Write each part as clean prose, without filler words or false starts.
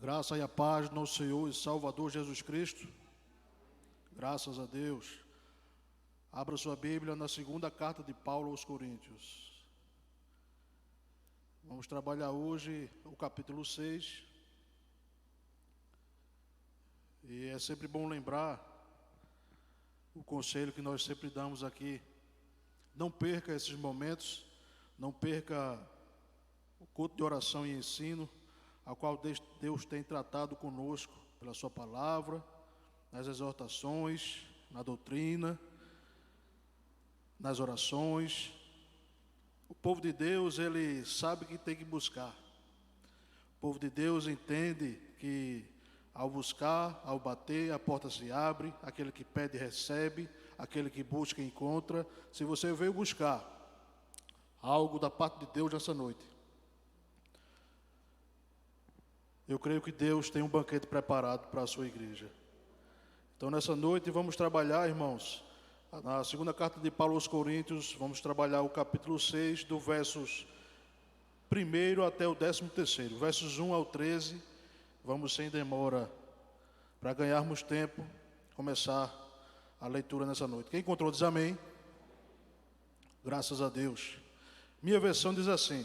Graça e a paz do nosso Senhor e Salvador Jesus Cristo. Graças a Deus. Abra sua Bíblia na segunda carta de Paulo aos Coríntios. Vamos trabalhar hoje o capítulo 6. E é sempre bom lembrar o conselho que nós sempre damos aqui. Não perca esses momentos, não perca o culto de oração e ensino, a qual Deus tem tratado conosco pela sua palavra, nas exortações, na doutrina, nas orações. O povo de Deus, ele sabe que tem que buscar. O povo de Deus entende que ao buscar, ao bater, a porta se abre, aquele que pede recebe, aquele que busca encontra. Se você veio buscar algo da parte de Deus nessa noite, eu creio que Deus tem um banquete preparado para a sua igreja. Então nessa noite vamos trabalhar, irmãos, na segunda carta de Paulo aos Coríntios, vamos trabalhar o capítulo 6, do versos 1 até o 13º, versos 1 ao 13, vamos sem demora, para ganharmos tempo, começar a leitura nessa noite. Quem encontrou diz amém. Graças a Deus. Minha versão diz assim: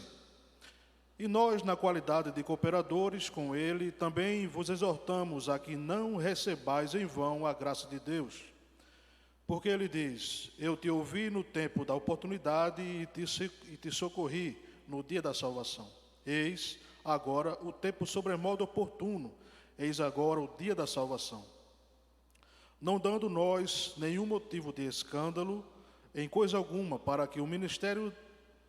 e nós, na qualidade de cooperadores com ele, também vos exortamos a que não recebais em vão a graça de Deus. Porque ele diz: eu te ouvi no tempo da oportunidade e te socorri no dia da salvação. Eis agora o tempo sobremodo oportuno, eis agora o dia da salvação. Não dando nós nenhum motivo de escândalo em coisa alguma, para que o ministério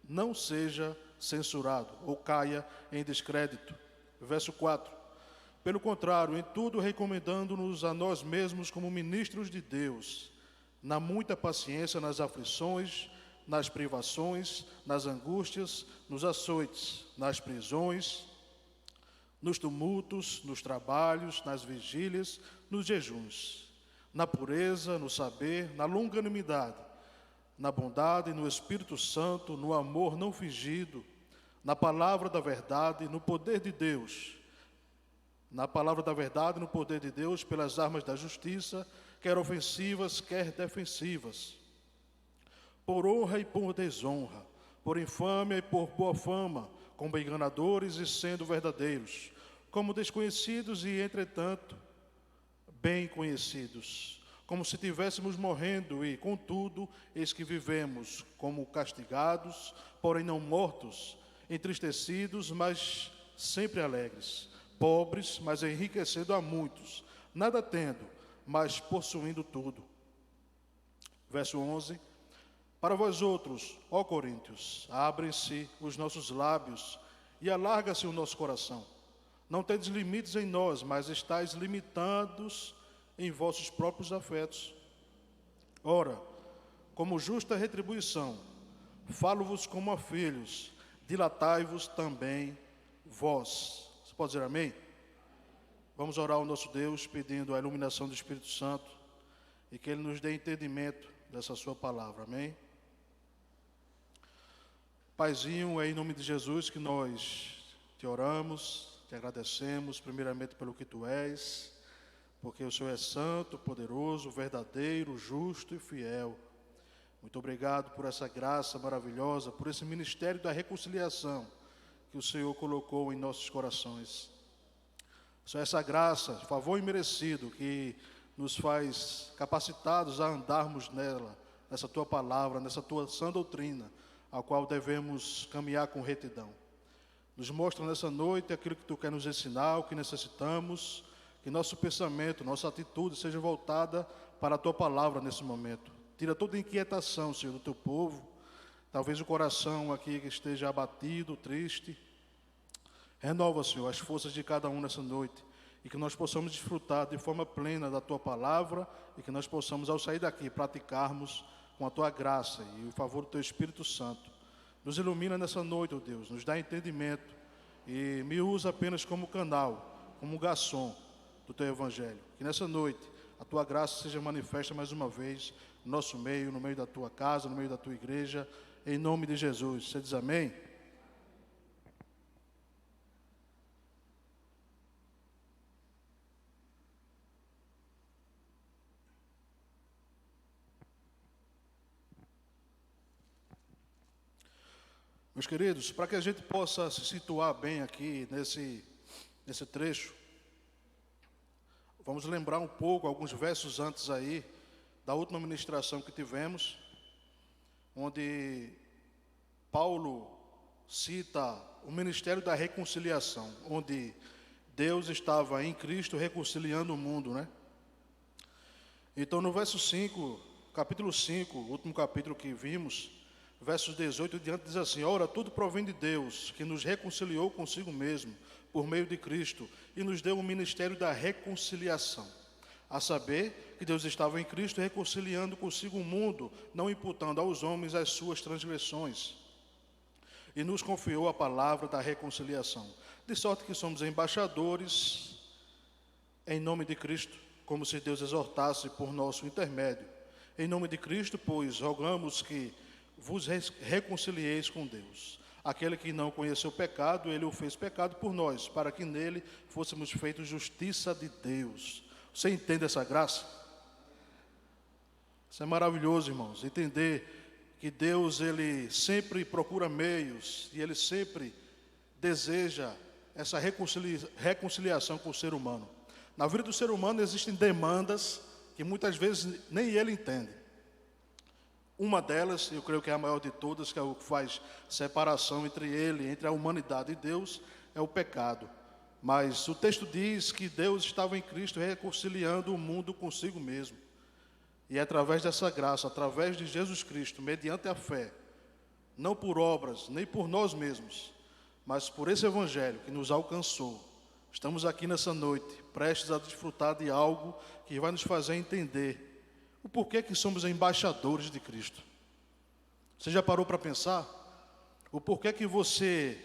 não seja censurado ou caia em descrédito. Verso 4. Pelo contrário, em tudo recomendando-nos a nós mesmos como ministros de Deus, na muita paciência nas aflições, nas privações, nas angústias, nos açoites, nas prisões, nos tumultos, nos trabalhos, nas vigílias, nos jejuns, na pureza, no saber, na longanimidade, na bondade, no Espírito Santo, no amor não fingido, na palavra da verdade, no poder de Deus, na palavra da verdade, no poder de Deus, pelas armas da justiça, quer ofensivas, quer defensivas, por honra e por desonra, por infâmia e por boa fama, como enganadores e sendo verdadeiros, como desconhecidos e, entretanto, bem conhecidos, como se estivéssemos morrendo e, contudo, eis que vivemos, como castigados, porém não mortos, entristecidos, mas sempre alegres, pobres, mas enriquecendo a muitos, nada tendo, mas possuindo tudo. Verso 11. Para vós outros, ó Coríntios, abrem-se os nossos lábios e alarga-se o nosso coração. Não tendes limites em nós, mas estáis limitados em vossos próprios afetos. Ora, como justa retribuição, falo-vos como a filhos, dilatai-vos também vós. Você pode dizer amém? Vamos orar ao nosso Deus, pedindo a iluminação do Espírito Santo e que Ele nos dê entendimento dessa sua palavra, amém? Paizinho, é em nome de Jesus que nós te oramos, te agradecemos, primeiramente pelo que Tu és, porque o Senhor é santo, poderoso, verdadeiro, justo e fiel. Muito obrigado por essa graça maravilhosa, por esse ministério da reconciliação que o Senhor colocou em nossos corações. Só essa graça, favor imerecido, que nos faz capacitados a andarmos nela, nessa Tua palavra, nessa Tua sã doutrina, a qual devemos caminhar com retidão. Nos mostra nessa noite aquilo que Tu quer nos ensinar, o que necessitamos, que nosso pensamento, nossa atitude seja voltada para a Tua palavra nesse momento. Tira toda inquietação, Senhor, do Teu povo. Talvez o coração aqui que esteja abatido, triste. Renova, Senhor, as forças de cada um nessa noite. E que nós possamos desfrutar de forma plena da Tua palavra. E que nós possamos, ao sair daqui, praticarmos com a Tua graça e o favor do Teu Espírito Santo. Nos ilumina nessa noite, ó Deus. Nos dá entendimento. E me usa apenas como canal, como garçom do Teu Evangelho. Que nessa noite a Tua graça seja manifesta mais uma vez no nosso meio, no meio da Tua casa, no meio da Tua igreja, em nome de Jesus. Você diz amém? Meus queridos, para que a gente possa se situar bem aqui nesse trecho, vamos lembrar um pouco, alguns versos antes aí, da última ministração que tivemos, onde Paulo cita o ministério da reconciliação, onde Deus estava em Cristo reconciliando o mundo, né? Então, no verso 5, capítulo 5, último capítulo que vimos, versos 18 e diante, diz assim: ora, tudo provém de Deus, que nos reconciliou consigo mesmo, por meio de Cristo, e nos deu o ministério da reconciliação. A saber, que Deus estava em Cristo reconciliando consigo o mundo, não imputando aos homens as suas transgressões. E nos confiou a palavra da reconciliação. De sorte que somos embaixadores em nome de Cristo, como se Deus exortasse por nosso intermédio. Em nome de Cristo, pois, rogamos que vos reconcilieis com Deus. Aquele que não conheceu pecado, ele o fez pecado por nós, para que nele fôssemos feitos justiça de Deus. Você entende essa graça? Isso é maravilhoso, irmãos, entender que Deus, ele sempre procura meios e ele sempre deseja essa reconciliação com o ser humano. Na vida do ser humano existem demandas que muitas vezes nem ele entende. Uma delas, eu creio que é a maior de todas, que é o que faz separação entre ele, entre a humanidade e Deus, é o pecado. Mas o texto diz que Deus estava em Cristo reconciliando o mundo consigo mesmo. E é através dessa graça, através de Jesus Cristo, mediante a fé, não por obras, nem por nós mesmos, mas por esse Evangelho que nos alcançou. Estamos aqui nessa noite, prestes a desfrutar de algo que vai nos fazer entender o porquê que somos embaixadores de Cristo. Você já parou para pensar? O porquê que você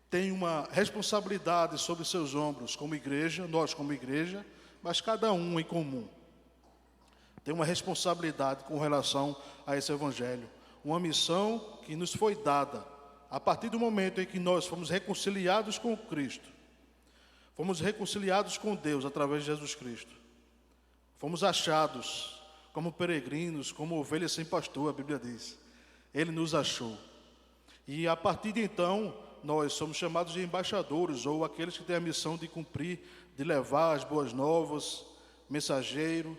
tem uma responsabilidade sobre seus ombros como igreja, nós como igreja, mas cada um em comum tem uma responsabilidade com relação a esse Evangelho. Uma missão que nos foi dada a partir do momento em que nós fomos reconciliados com Cristo. Fomos reconciliados com Deus através de Jesus Cristo. Fomos achados como peregrinos, como ovelhas sem pastor, a Bíblia diz. Ele nos achou. E a partir de então, nós somos chamados de embaixadores, ou aqueles que têm a missão de cumprir, de levar as boas novas, mensageiro,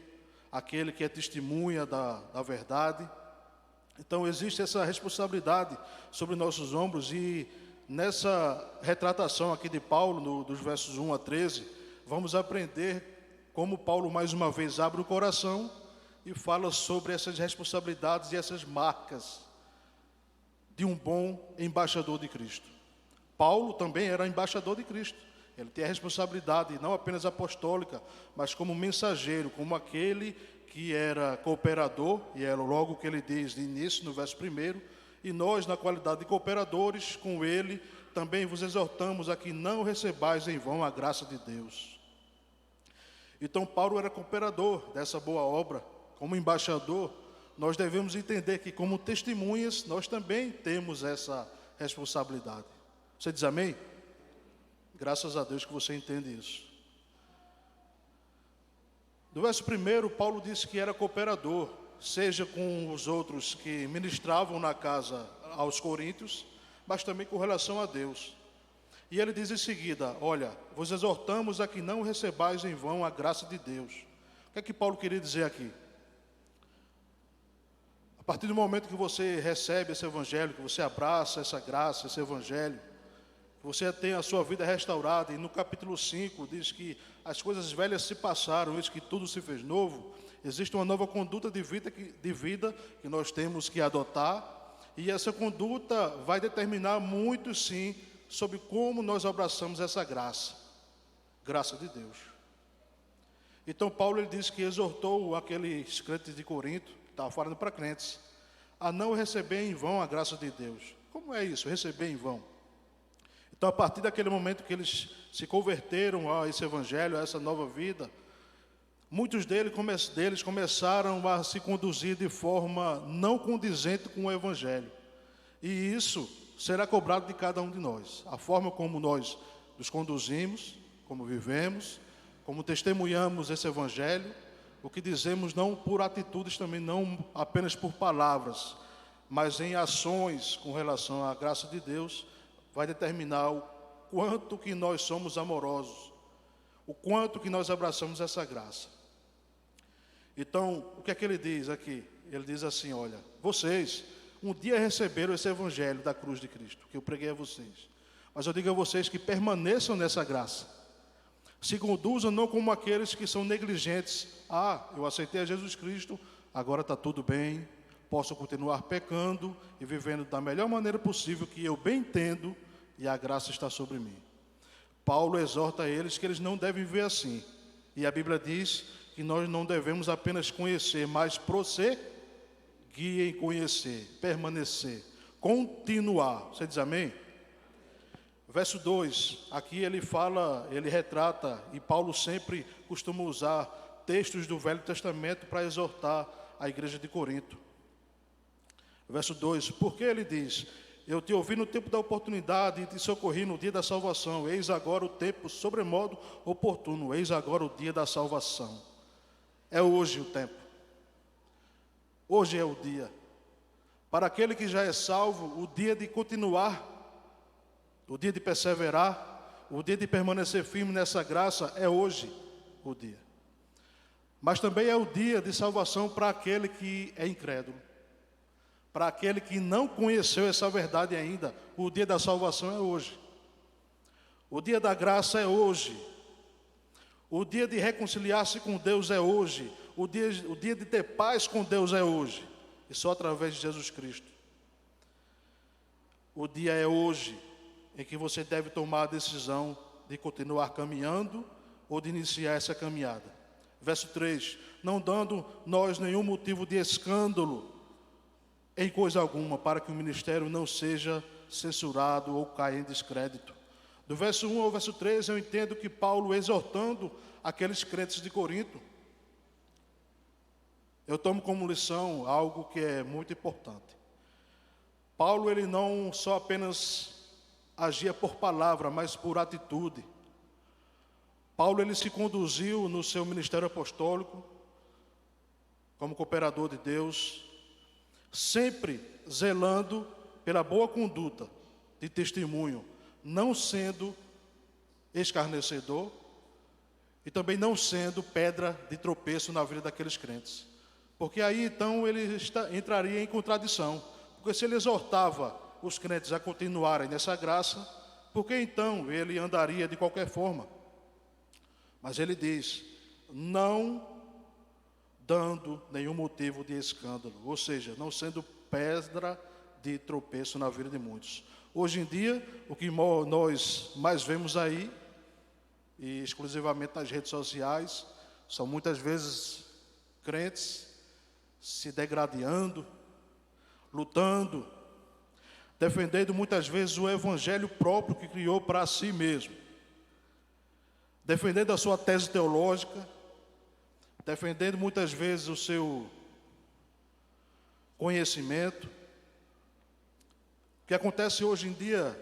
aquele que é testemunha da verdade. Então existe essa responsabilidade sobre nossos ombros, e nessa retratação aqui de Paulo, dos versos 1 a 13, vamos aprender como Paulo mais uma vez abre o coração e fala sobre essas responsabilidades e essas marcas de um bom embaixador de Cristo. Paulo também era embaixador de Cristo. Ele tem a responsabilidade não apenas apostólica, mas como mensageiro, como aquele que era cooperador, e é logo o que ele diz de início, no verso 1, e nós, na qualidade de cooperadores com ele, também vos exortamos a que não recebais em vão a graça de Deus. Então Paulo era cooperador dessa boa obra. Como embaixador, nós devemos entender que como testemunhas, nós também temos essa responsabilidade. Você diz amém? Graças a Deus que você entende isso. No verso 1, Paulo disse que era cooperador, seja com os outros que ministravam na casa aos coríntios, mas também com relação a Deus. E ele diz em seguida: olha, vos exortamos a que não recebais em vão a graça de Deus. O que é que Paulo queria dizer aqui? A partir do momento que você recebe esse Evangelho, que você abraça essa graça, esse Evangelho, que você tem a sua vida restaurada, e no capítulo 5 diz que as coisas velhas se passaram, eis que tudo se fez novo. Existe uma nova conduta de vida que nós temos que adotar, e essa conduta vai determinar muito, sim, sobre como nós abraçamos essa graça de Deus. Então Paulo, ele diz que exortou aqueles crentes de Corinto, estava falando para crentes, a não receber em vão a graça de Deus. Como é isso, receber em vão? Então, a partir daquele momento que eles se converteram a esse Evangelho, a essa nova vida, muitos deles começaram a se conduzir de forma não condizente com o Evangelho. E isso será cobrado de cada um de nós. A forma como nós nos conduzimos, como vivemos, como testemunhamos esse Evangelho, o que dizemos não por atitudes também, não apenas por palavras, mas em ações com relação à graça de Deus, vai determinar o quanto que nós somos amorosos, o quanto que nós abraçamos essa graça. Então, o que é que ele diz aqui? Ele diz assim, olha, vocês um dia receberam esse evangelho da cruz de Cristo, que eu preguei a vocês. Mas eu digo a vocês que permaneçam nessa graça. Se conduzam não como aqueles que são negligentes. Ah, eu aceitei a Jesus Cristo, agora está tudo bem, posso continuar pecando e vivendo da melhor maneira possível, que eu bem entendo, e a graça está sobre mim. Paulo exorta eles que eles não devem viver assim. E a Bíblia diz que nós não devemos apenas conhecer, mas prosseguir em conhecer, permanecer, continuar. Você diz amém? Verso 2, aqui ele fala, ele retrata, e Paulo sempre costuma usar textos do Velho Testamento para exortar a igreja de Corinto. Verso 2, porque ele diz, eu te ouvi no tempo da oportunidade e te socorri no dia da salvação, eis agora o tempo sobremodo oportuno, eis agora o dia da salvação. É hoje o tempo, hoje é o dia. Para aquele que já é salvo, o dia de continuar, o dia de perseverar, o dia de permanecer firme nessa graça é hoje o dia. Mas também é o dia de salvação para aquele que é incrédulo. Para aquele que não conheceu essa verdade ainda, o dia da salvação é hoje. O dia da graça é hoje. O dia de reconciliar-se com Deus é hoje. O dia de ter paz com Deus é hoje. E só através de Jesus Cristo. O dia é hoje em que você deve tomar a decisão de continuar caminhando ou de iniciar essa caminhada. Verso 3, não dando nós nenhum motivo de escândalo em coisa alguma, para que o ministério não seja censurado ou caia em descrédito. Do verso 1 ao verso 3, eu entendo que Paulo exortando aqueles crentes de Corinto, eu tomo como lição algo que é muito importante. Paulo, ele não só apenas agia por palavra, mas por atitude. Paulo, ele se conduziu no seu ministério apostólico, como cooperador de Deus, sempre zelando pela boa conduta de testemunho, não sendo escarnecedor e também não sendo pedra de tropeço na vida daqueles crentes. Porque aí então ele entraria em contradição, porque se ele exortava os crentes a continuarem nessa graça, porque então ele andaria de qualquer forma. Mas ele diz, não dando nenhum motivo de escândalo, ou seja, não sendo pedra de tropeço na vida de muitos. Hoje em dia, o que nós mais vemos aí, e exclusivamente nas redes sociais, são muitas vezes crentes se degradando, lutando, defendendo muitas vezes o evangelho próprio que criou para si mesmo, defendendo a sua tese teológica, defendendo muitas vezes o seu conhecimento. O que acontece hoje em dia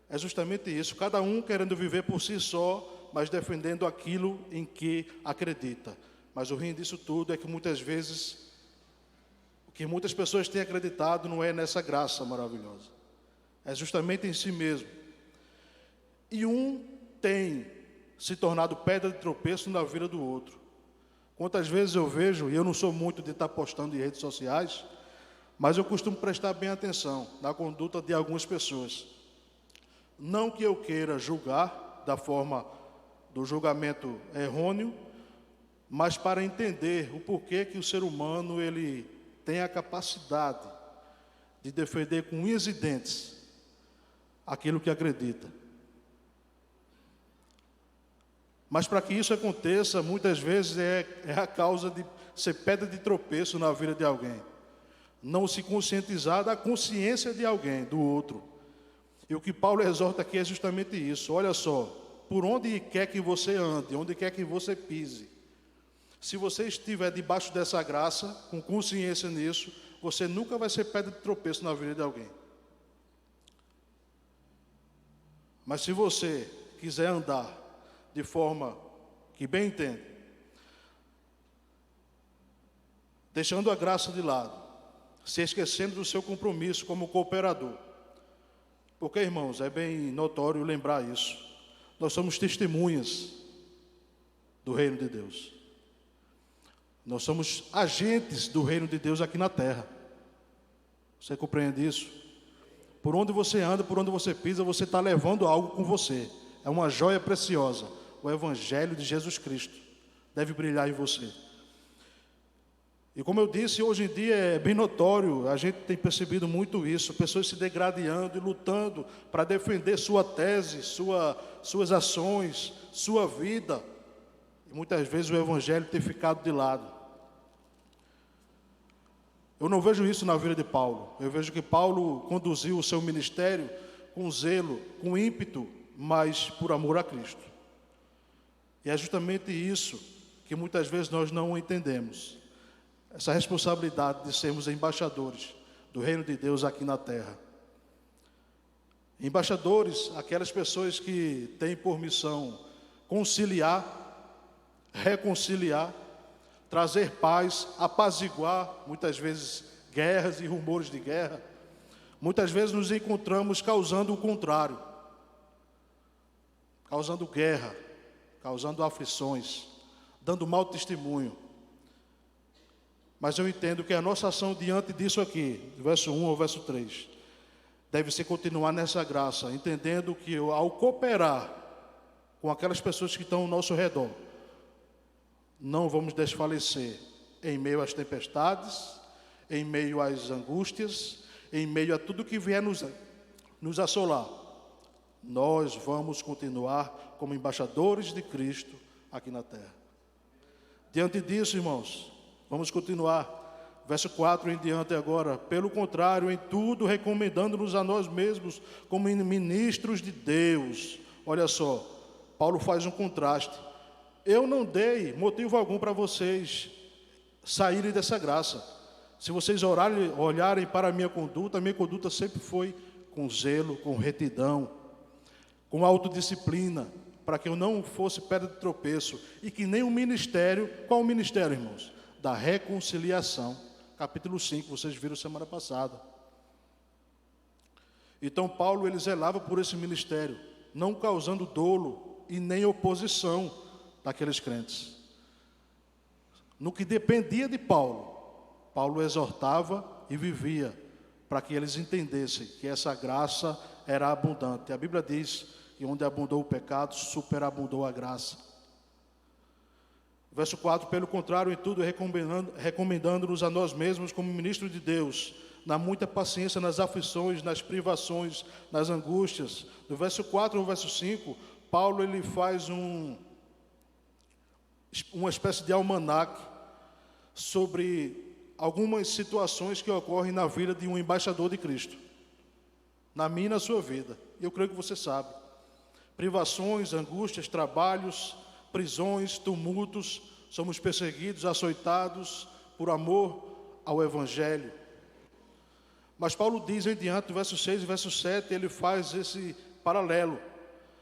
é justamente isso, cada um querendo viver por si só, mas defendendo aquilo em que acredita. Mas o ruim disso tudo é que muitas vezes o que muitas pessoas têm acreditado não é nessa graça maravilhosa, é justamente em si mesmo. E um tem se tornado pedra de tropeço na vida do outro. Quantas vezes eu vejo, e eu não sou muito de estar postando em redes sociais, mas eu costumo prestar bem atenção na conduta de algumas pessoas. Não que eu queira julgar da forma do julgamento errôneo, mas para entender o porquê que o ser humano ele tem a capacidade de defender com unhas e dentes aquilo que acredita. Mas para que isso aconteça, muitas vezes é a causa de ser pedra de tropeço na vida de alguém. Não se conscientizar da consciência de alguém, do outro. E o que Paulo exorta aqui é justamente isso. Olha só, por onde quer que você ande, onde quer que você pise, se você estiver debaixo dessa graça, com consciência nisso, você nunca vai ser pedra de tropeço na vida de alguém. Mas se você quiser andar de forma que bem entende, deixando a graça de lado, se esquecendo do seu compromisso como cooperador. Porque, irmãos, é bem notório lembrar isso. Nós somos testemunhas do reino de Deus. Nós somos agentes do reino de Deus aqui na terra. Você compreende isso? Por onde você anda, por onde você pisa, você está levando algo com você. É uma joia preciosa. O Evangelho de Jesus Cristo deve brilhar em você. E como eu disse, hoje em dia é bem notório, a gente tem percebido muito isso, pessoas se degradando e lutando para defender sua tese, suas ações, sua vida. E muitas vezes o Evangelho tem ficado de lado. Eu não vejo isso na vida de Paulo. Eu vejo que Paulo conduziu o seu ministério com zelo, com ímpeto, mas por amor a Cristo. E é justamente isso que muitas vezes nós não entendemos. Essa responsabilidade de sermos embaixadores do reino de Deus aqui na terra. Embaixadores, aquelas pessoas que têm por missão conciliar, reconciliar, trazer paz, apaziguar, muitas vezes, guerras e rumores de guerra. Muitas vezes nos encontramos causando o contrário, causando guerra, causando aflições, dando mau testemunho. Mas eu entendo que a nossa ação diante disso aqui, do verso 1 ao verso 3, deve ser continuar nessa graça, entendendo que ao cooperar com aquelas pessoas que estão ao nosso redor, não vamos desfalecer em meio às tempestades, em meio às angústias, em meio a tudo que vier nos assolar. Nós vamos continuar como embaixadores de Cristo aqui na terra. Diante disso, irmãos, vamos continuar. Verso 4 em diante agora. Pelo contrário, em tudo recomendando-nos a nós mesmos como ministros de Deus. Olha só, Paulo faz um contraste. Eu não dei motivo algum para vocês saírem dessa graça. Se vocês olharem para a minha conduta sempre foi com zelo, com retidão, com autodisciplina, para que eu não fosse pedra de tropeço. E que nem o ministério, qual o ministério, irmãos? Da reconciliação. Capítulo 5, vocês viram semana passada. Então Paulo, ele zelava por esse ministério, não causando dolo e nem oposição daqueles crentes. No que dependia de Paulo, Paulo exortava e vivia para que eles entendessem que essa graça era abundante. A Bíblia diz que onde abundou o pecado, superabundou a graça. Verso 4, pelo contrário, em tudo recomendando-nos a nós mesmos como ministros de Deus, na muita paciência, nas aflições, nas privações, nas angústias. Do verso 4 ao verso 5, Paulo ele faz uma espécie de almanaque sobre algumas situações que ocorrem na vida de um embaixador de Cristo, na minha e na sua vida. E eu creio que você sabe. Privações, angústias, trabalhos, prisões, tumultos, somos perseguidos, açoitados por amor ao Evangelho. Mas Paulo diz em diante, do verso 6 e verso 7, ele faz esse paralelo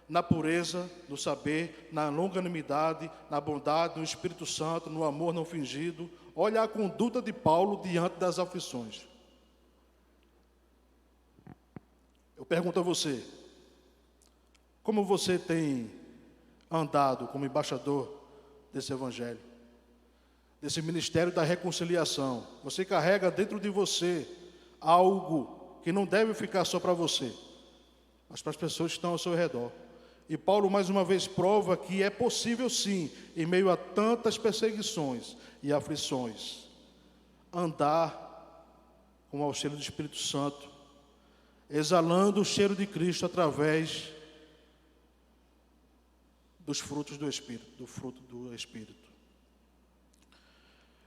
na pureza, no saber, na longanimidade, na bondade, no Espírito Santo, no amor não fingido. Olha a conduta de Paulo diante das aflições. Eu pergunto a você, como você tem andado como embaixador desse Evangelho, desse ministério da reconciliação? Você carrega dentro de você algo que não deve ficar só para você, mas para as pessoas que estão ao seu redor. E Paulo mais uma vez prova que é possível sim, em meio a tantas perseguições e aflições, andar com o auxílio do Espírito Santo, exalando o cheiro de Cristo através dos frutos do Espírito, do fruto do Espírito.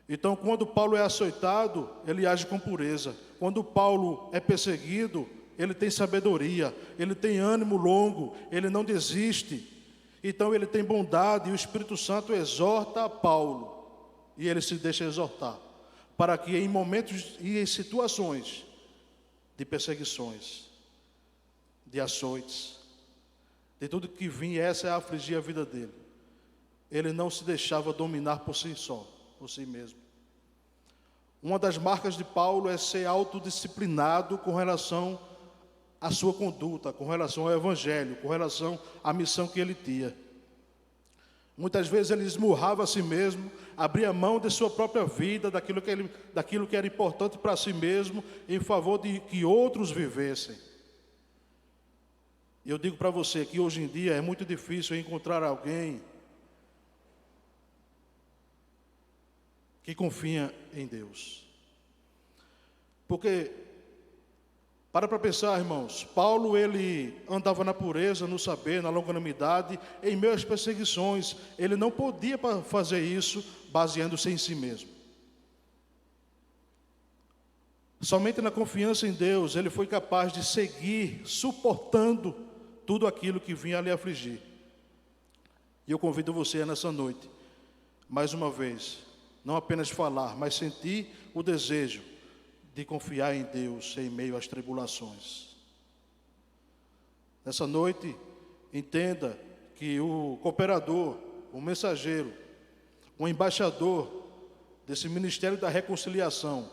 Então, quando Paulo é açoitado, ele age com pureza. Quando Paulo é perseguido, ele tem sabedoria, ele tem ânimo longo, ele não desiste. Então ele tem bondade e o Espírito Santo exorta a Paulo. E ele se deixa exortar, para que em momentos e em situações de perseguições, de açoites, de tudo que viesse a afligir a vida dele, ele não se deixava dominar por si só, por si mesmo. Uma das marcas de Paulo é ser autodisciplinado com relação à sua conduta, com relação ao evangelho, com relação à missão que ele tinha. Muitas vezes ele esmurrava a si mesmo, abria mão de sua própria vida, daquilo que era importante para si mesmo, em favor de que outros vivessem. E eu digo para você que hoje em dia é muito difícil encontrar alguém que confia em Deus. Porque, para pensar, irmãos, Paulo ele andava na pureza, no saber, na longanimidade, em meio às perseguições. Ele não podia fazer isso baseando-se em si mesmo. Somente na confiança em Deus ele foi capaz de seguir suportando tudo aquilo que vinha lhe afligir. E eu convido você nessa noite, mais uma vez, não apenas falar, mas sentir o desejo de confiar em Deus em meio às tribulações. Nessa noite, entenda que o cooperador, o mensageiro, o embaixador desse ministério da reconciliação,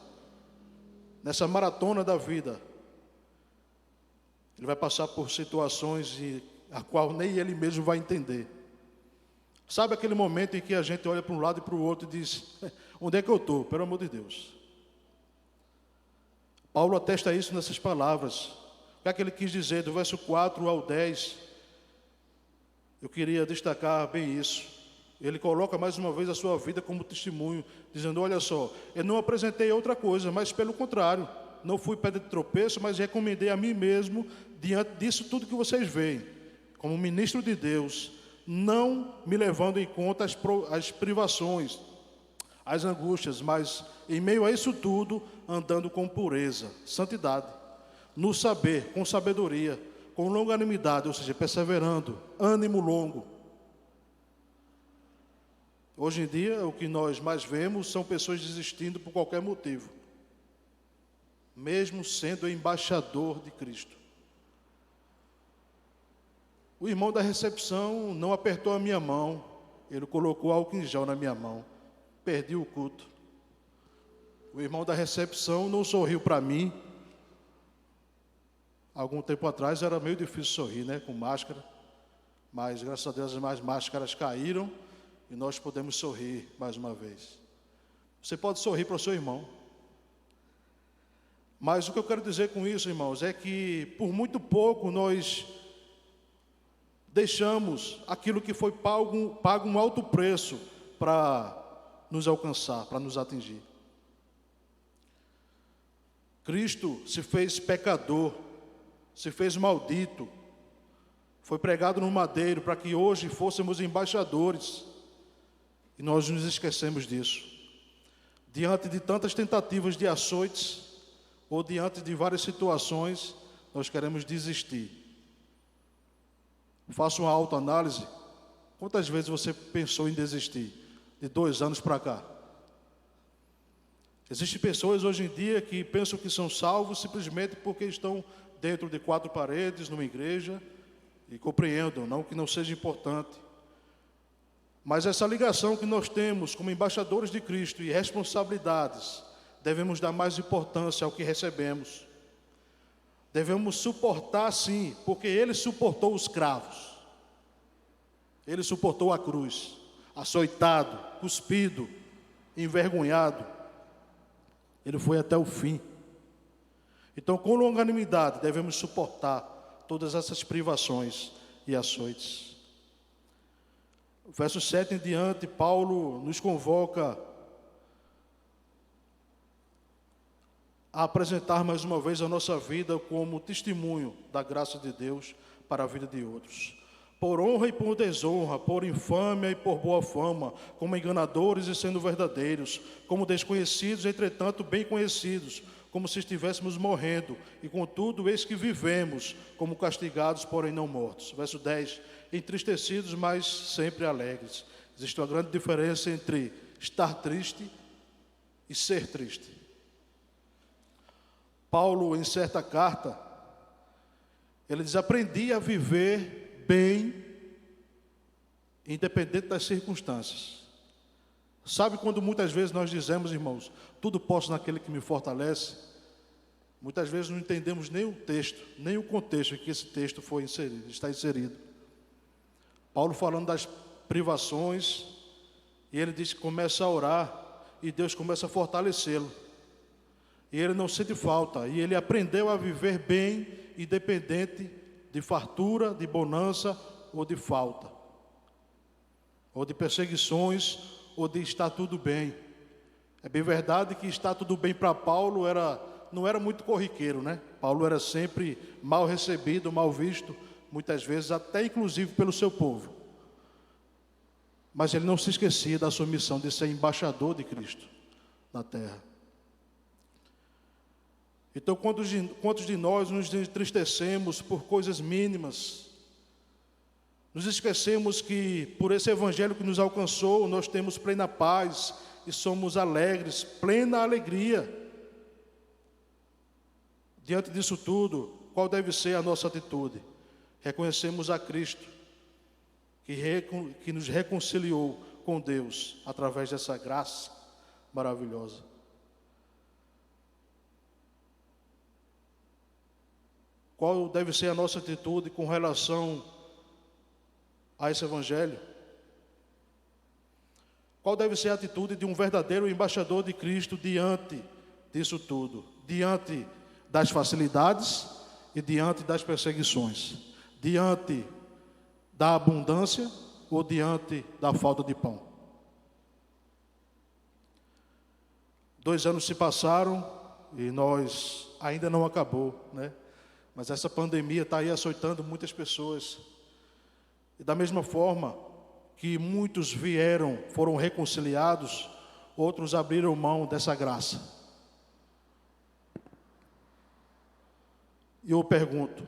nessa maratona da vida, ele vai passar por situações a qual nem ele mesmo vai entender. Sabe aquele momento em que a gente olha para um lado e para o outro e diz: onde é que eu estou? Pelo amor de Deus. Paulo atesta isso nessas palavras. O que é que ele quis dizer? Do verso 4 ao 10, eu queria destacar bem isso. Ele coloca mais uma vez a sua vida como testemunho, dizendo: olha só, eu não apresentei outra coisa, mas pelo contrário, não fui pedra de tropeço, mas recomendei a mim mesmo, diante disso tudo que vocês veem, como ministro de Deus, não me levando em conta as privações, as angústias, mas em meio a isso tudo, andando com pureza, santidade, no saber, com sabedoria, com longanimidade, ou seja, perseverando, ânimo longo. Hoje em dia, o que nós mais vemos são pessoas desistindo por qualquer motivo, mesmo sendo embaixador de Cristo. O irmão da recepção não apertou a minha mão, ele colocou álcool em gel na minha mão, perdi o culto. O irmão da recepção não sorriu para mim. Algum tempo atrás era meio difícil sorrir, né, com máscara, mas graças a Deus as máscaras caíram e nós podemos sorrir mais uma vez. Você pode sorrir para o seu irmão. Mas o que eu quero dizer com isso, irmãos, é que por muito pouco nós deixamos aquilo que foi pago um alto preço para nos alcançar, para nos atingir. Cristo se fez pecador, se fez maldito, foi pregado no madeiro para que hoje fôssemos embaixadores, e nós nos esquecemos disso. Diante de tantas tentativas de açoites, ou diante de várias situações, nós queremos desistir. Faça uma autoanálise. Quantas vezes você pensou em desistir? De 2 anos para cá. Existem pessoas hoje em dia que pensam que são salvos simplesmente porque estão dentro de 4 paredes, numa igreja, e compreendam, não que não seja importante. Mas essa ligação que nós temos como embaixadores de Cristo e responsabilidades, devemos dar mais importância ao que recebemos. Devemos suportar sim, porque Ele suportou os cravos. Ele suportou a cruz, açoitado, cuspido, envergonhado. Ele foi até o fim. Então, com longanimidade, devemos suportar todas essas privações e açoites. O verso 7 em diante, Paulo nos convoca a apresentar mais uma vez a nossa vida como testemunho da graça de Deus para a vida de outros. Por honra e por desonra, por infâmia e por boa fama, como enganadores e sendo verdadeiros, como desconhecidos, entretanto bem conhecidos, como se estivéssemos morrendo, e contudo eis que vivemos, como castigados, porém não mortos. Verso 10, entristecidos, mas sempre alegres. Existe uma grande diferença entre estar triste e ser triste. Paulo, em certa carta, ele diz: aprendi a viver bem, independente das circunstâncias. Sabe quando muitas vezes nós dizemos, irmãos, tudo posso naquele que me fortalece? Muitas vezes não entendemos nem o texto, nem o contexto em que esse texto foi inserido, está inserido. Paulo falando das privações, e ele diz que começa a orar, e Deus começa a fortalecê-lo. E ele não sente falta, e ele aprendeu a viver bem, independente de fartura, de bonança ou de falta, ou de perseguições, ou de estar tudo bem. É bem verdade que estar tudo bem para Paulo não era muito corriqueiro, né? Paulo era sempre mal recebido, mal visto, muitas vezes até inclusive pelo seu povo. Mas ele não se esquecia da sua missão de ser embaixador de Cristo na terra. Então, quantos de nós nos entristecemos por coisas mínimas? Nos esquecemos que por esse evangelho que nos alcançou, nós temos plena paz e somos alegres, plena alegria. Diante disso tudo, qual deve ser a nossa atitude? Reconhecemos a Cristo, que nos reconciliou com Deus através dessa graça maravilhosa. Qual deve ser a nossa atitude com relação a esse evangelho? Qual deve ser a atitude de um verdadeiro embaixador de Cristo diante disso tudo? Diante das facilidades e diante das perseguições? Diante da abundância ou diante da falta de pão? 2 anos se passaram e nós ainda não acabou, né? Mas essa pandemia está aí açoitando muitas pessoas. E da mesma forma que muitos foram reconciliados, outros abriram mão dessa graça. E eu pergunto,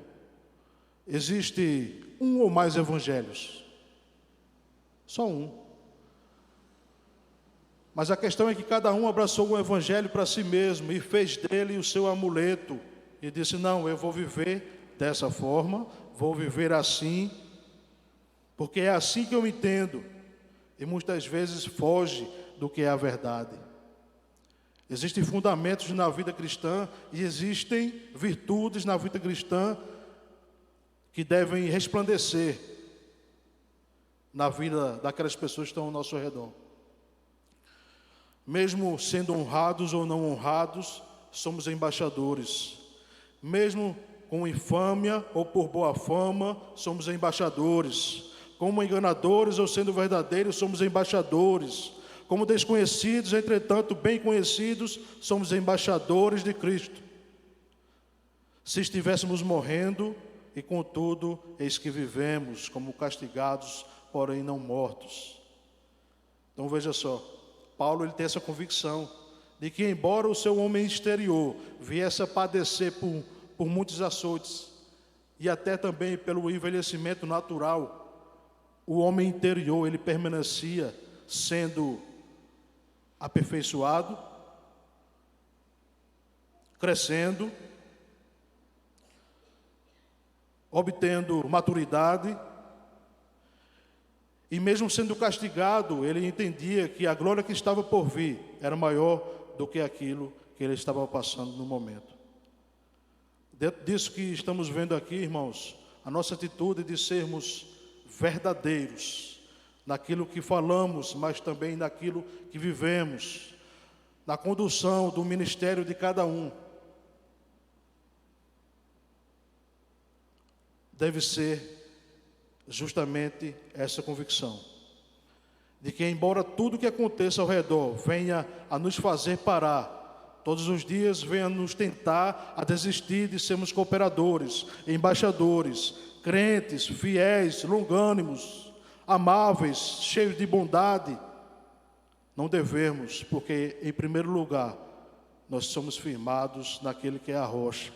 existe um ou mais evangelhos? Só um. Mas a questão é que cada um abraçou um evangelho para si mesmo e fez dele o seu amuleto. E disse, não, eu vou viver dessa forma, vou viver assim, porque é assim que eu entendo. E muitas vezes foge do que é a verdade. Existem fundamentos na vida cristã e existem virtudes na vida cristã que devem resplandecer na vida daquelas pessoas que estão ao nosso redor. Mesmo sendo honrados ou não honrados, somos embaixadores. Mesmo com infâmia ou por boa fama, somos embaixadores. Como enganadores ou sendo verdadeiros, somos embaixadores. Como desconhecidos, entretanto bem conhecidos, somos embaixadores de Cristo. Se estivéssemos morrendo, e contudo, eis que vivemos como castigados, porém não mortos. Então veja só, Paulo ele tem essa convicção de que embora o seu homem exterior viesse a padecer por muitos açoites, e até também pelo envelhecimento natural, o homem interior ele permanecia sendo aperfeiçoado, crescendo, obtendo maturidade, e mesmo sendo castigado, ele entendia que a glória que estava por vir era maior do que aquilo que ele estava passando no momento. Dentro disso que estamos vendo aqui, irmãos, a nossa atitude de sermos verdadeiros naquilo que falamos, mas também naquilo que vivemos, na condução do ministério de cada um, deve ser justamente essa convicção, de que embora tudo que aconteça ao redor venha a nos fazer parar, todos os dias venha nos tentar a desistir de sermos cooperadores, embaixadores, crentes, fiéis, longânimos, amáveis, cheios de bondade, não devemos, porque em primeiro lugar, nós somos firmados naquele que é a rocha.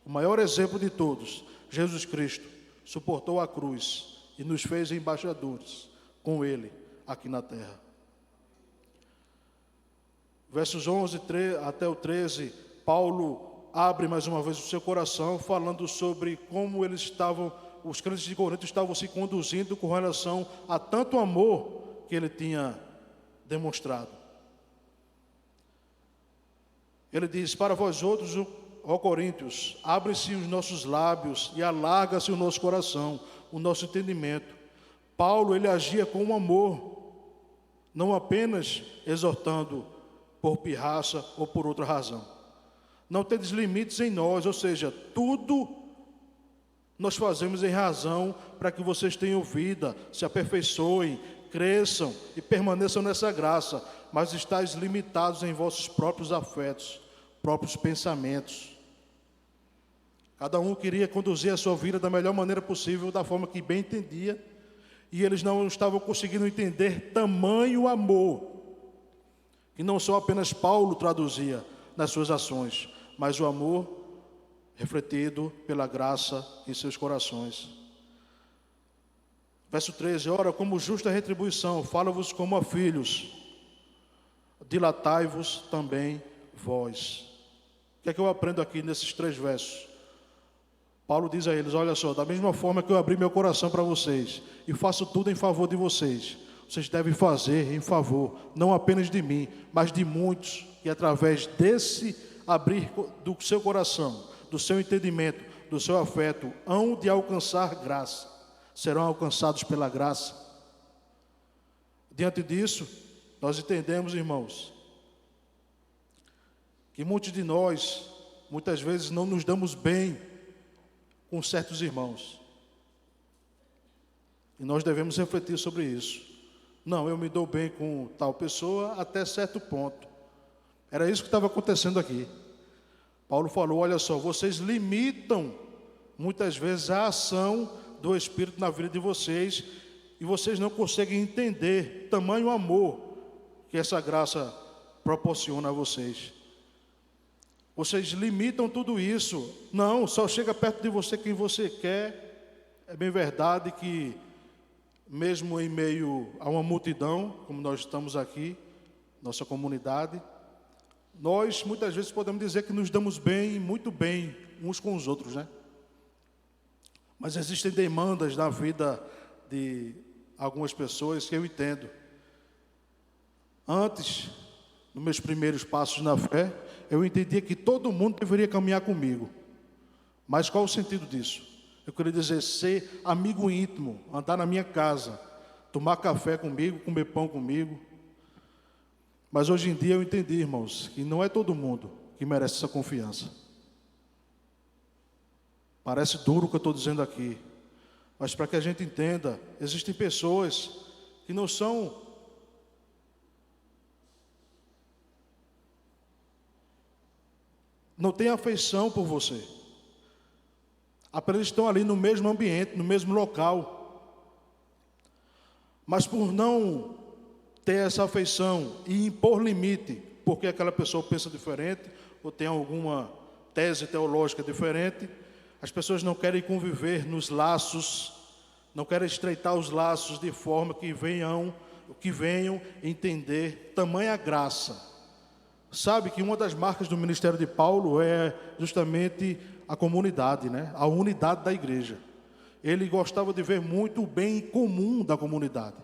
O maior exemplo de todos, Jesus Cristo, suportou a cruz e nos fez embaixadores com Ele aqui na terra. Versos 11 até o 13, Paulo abre mais uma vez o seu coração, falando sobre como os crentes de Corinto estavam se conduzindo com relação a tanto amor que ele tinha demonstrado. Ele diz: para vós outros, ó Coríntios, abre-se os nossos lábios e alarga-se o nosso coração, o nosso entendimento. Paulo, ele agia com amor, não apenas exortando por pirraça ou por outra razão. Não tendes limites em nós, ou seja, tudo nós fazemos em razão para que vocês tenham vida, se aperfeiçoem, cresçam e permaneçam nessa graça, mas estáis limitados em vossos próprios afetos, próprios pensamentos. Cada um queria conduzir a sua vida da melhor maneira possível, da forma que bem entendia, e eles não estavam conseguindo entender tamanho amor, que não só apenas Paulo traduzia nas suas ações, mas o amor refletido pela graça em seus corações. Verso 13: ora, como justa retribuição, falo-vos como a filhos, dilatai-vos também vós. O que é que eu aprendo aqui nesses 3 versos? Paulo diz a eles: olha só, da mesma forma que eu abri meu coração para vocês e faço tudo em favor de vocês, vocês devem fazer em favor, não apenas de mim, mas de muitos, que através desse abrir do seu coração, do seu entendimento, do seu afeto, hão de alcançar graça, serão alcançados pela graça. Diante disso, nós entendemos, irmãos, que muitos de nós, muitas vezes, não nos damos bem com certos irmãos. E nós devemos refletir sobre isso. Não, eu me dou bem com tal pessoa até certo ponto. Era isso que estava acontecendo aqui. Paulo falou: olha só, vocês limitam muitas vezes a ação do Espírito na vida de vocês, e vocês não conseguem entender tamanho amor que essa graça proporciona a vocês. Vocês limitam tudo isso. Não, só chega perto de você quem você quer. É bem verdade que, mesmo em meio a uma multidão, como nós estamos aqui, nossa comunidade, nós muitas vezes podemos dizer que nos damos bem, muito bem, uns com os outros, né? Mas existem demandas na vida de algumas pessoas que eu entendo. Antes, nos meus primeiros passos na fé, eu entendia que todo mundo deveria caminhar comigo. Mas qual o sentido disso? Eu queria dizer, ser amigo íntimo, andar na minha casa, tomar café comigo, comer pão comigo. Mas hoje em dia eu entendi, irmãos, que não é todo mundo que merece essa confiança. Parece duro o que eu estou dizendo aqui, mas para que a gente entenda, existem pessoas que não têm afeição por você. Apenas estão ali no mesmo ambiente, no mesmo local. Mas por não ter essa afeição e impor limite, porque aquela pessoa pensa diferente, ou tem alguma tese teológica diferente, as pessoas não querem conviver nos laços, não querem estreitar os laços de forma que venham entender tamanha graça. Sabe que uma das marcas do ministério de Paulo é justamente a comunidade, né? A unidade da igreja. Ele gostava de ver muito o bem comum da comunidade.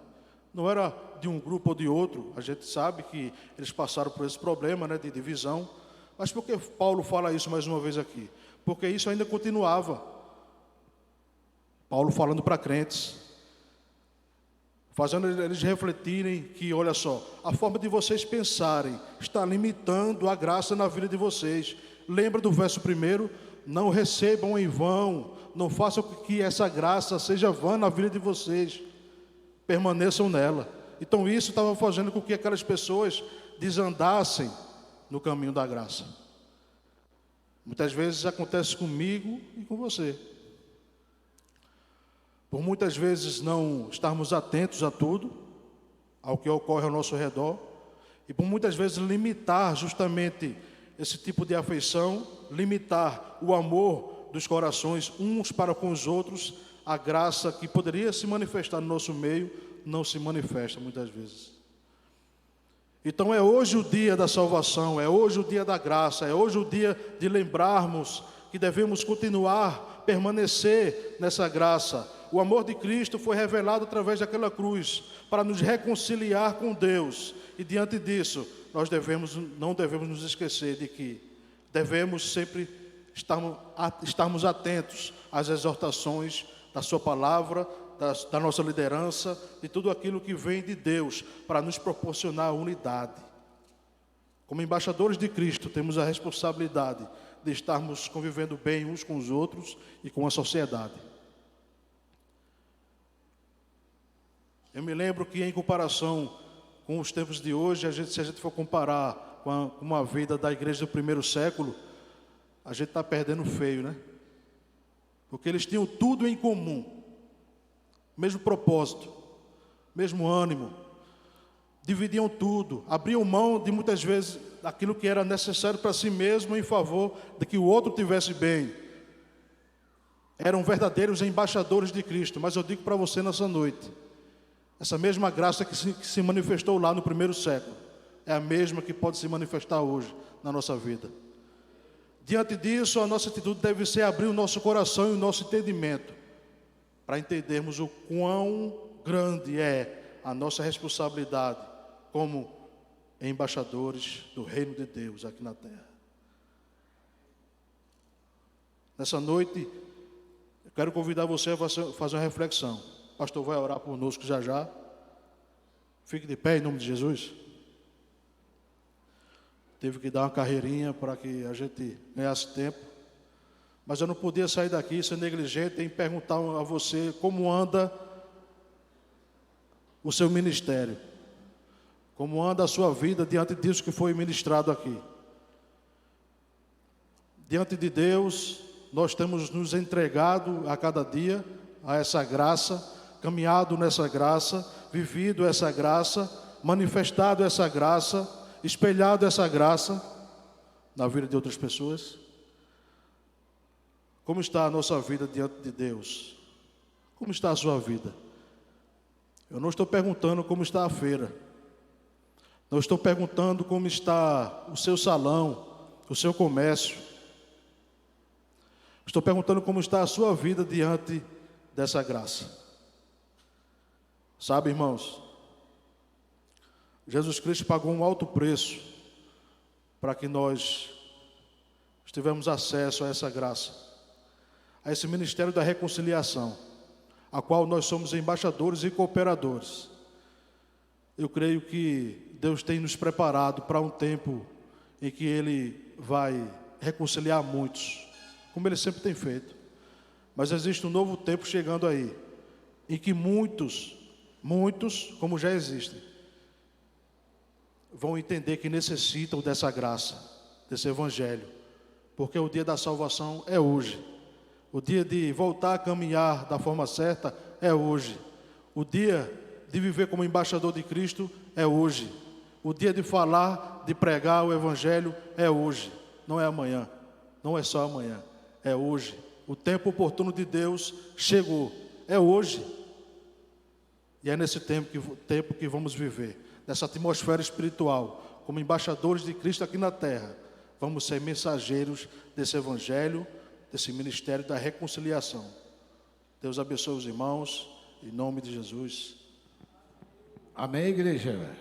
Não era de um grupo ou de outro. A gente sabe que eles passaram por esse problema, né, de divisão. Mas por que Paulo fala isso mais uma vez aqui? Porque isso ainda continuava. Paulo falando para crentes, fazendo eles refletirem que, olha só, a forma de vocês pensarem está limitando a graça na vida de vocês. Lembra do verso 1? Não recebam em vão, não façam que essa graça seja vã na vida de vocês. Permaneçam nela. Então isso estava fazendo com que aquelas pessoas desandassem no caminho da graça. Muitas vezes acontece comigo e com você. Por muitas vezes não estarmos atentos a tudo, ao que ocorre ao nosso redor, e por muitas vezes limitar justamente esse tipo de afeição, limitar o amor dos corações uns para com os outros, a graça que poderia se manifestar no nosso meio, não se manifesta muitas vezes. Então é hoje o dia da salvação, é hoje o dia da graça, é hoje o dia de lembrarmos que devemos continuar, permanecer nessa graça. O amor de Cristo foi revelado através daquela cruz para nos reconciliar com Deus. E diante disso, nós não devemos nos esquecer de que devemos sempre estarmos atentos às exortações da sua palavra, da nossa liderança, de tudo aquilo que vem de Deus para nos proporcionar unidade. Como embaixadores de Cristo, temos a responsabilidade de estarmos convivendo bem uns com os outros e com a sociedade. Eu me lembro que, em comparação com os tempos de hoje, se a gente for comparar com uma vida da igreja do primeiro século, a gente está perdendo feio, né? Porque eles tinham tudo em comum, mesmo propósito, mesmo ânimo, dividiam tudo, abriam mão de muitas vezes daquilo que era necessário para si mesmo em favor de que o outro tivesse bem. Eram verdadeiros embaixadores de Cristo. Mas eu digo para você nessa noite, essa mesma graça que se manifestou lá no primeiro século é a mesma que pode se manifestar hoje na nossa vida. Diante disso, a nossa atitude deve ser abrir o nosso coração e o nosso entendimento para entendermos o quão grande é a nossa responsabilidade como embaixadores do reino de Deus aqui na terra. Nessa noite, eu quero convidar você a fazer uma reflexão. O pastor vai orar conosco já já. Fique de pé em nome de Jesus. Teve que dar uma carreirinha para que a gente ganhasse tempo. Mas eu não podia sair daqui ser negligente em perguntar a você como anda o seu ministério. Como anda a sua vida diante disso que foi ministrado aqui. Diante de Deus, nós temos nos entregado a cada dia a essa graça, caminhado nessa graça, vivido essa graça, manifestado essa graça, espelhado essa graça na vida de outras pessoas. Como está a nossa vida diante de Deus? Como está a sua vida? Eu não estou perguntando como está a feira. Não estou perguntando como está o seu salão, o seu comércio. Estou perguntando como está a sua vida diante dessa graça. Sabe, irmãos, Jesus Cristo pagou um alto preço para que nós tivemos acesso a essa graça, a esse ministério da reconciliação, a qual nós somos embaixadores e cooperadores. Eu creio que Deus tem nos preparado para um tempo em que Ele vai reconciliar muitos, como Ele sempre tem feito. Mas existe um novo tempo chegando aí, em que muitos, como já existem, vão entender que necessitam dessa graça, desse evangelho, porque o dia da salvação é hoje. O dia de voltar a caminhar da forma certa é hoje. O dia de viver como embaixador de Cristo é hoje. O dia de falar, de pregar o evangelho é hoje. Não é amanhã, não é só amanhã, é hoje. O tempo oportuno de Deus chegou, é hoje. E é nesse tempo que vamos viver, nessa atmosfera espiritual, como embaixadores de Cristo aqui na terra. Vamos ser mensageiros desse evangelho, desse ministério da reconciliação. Deus abençoe os irmãos, em nome de Jesus. Amém, igreja?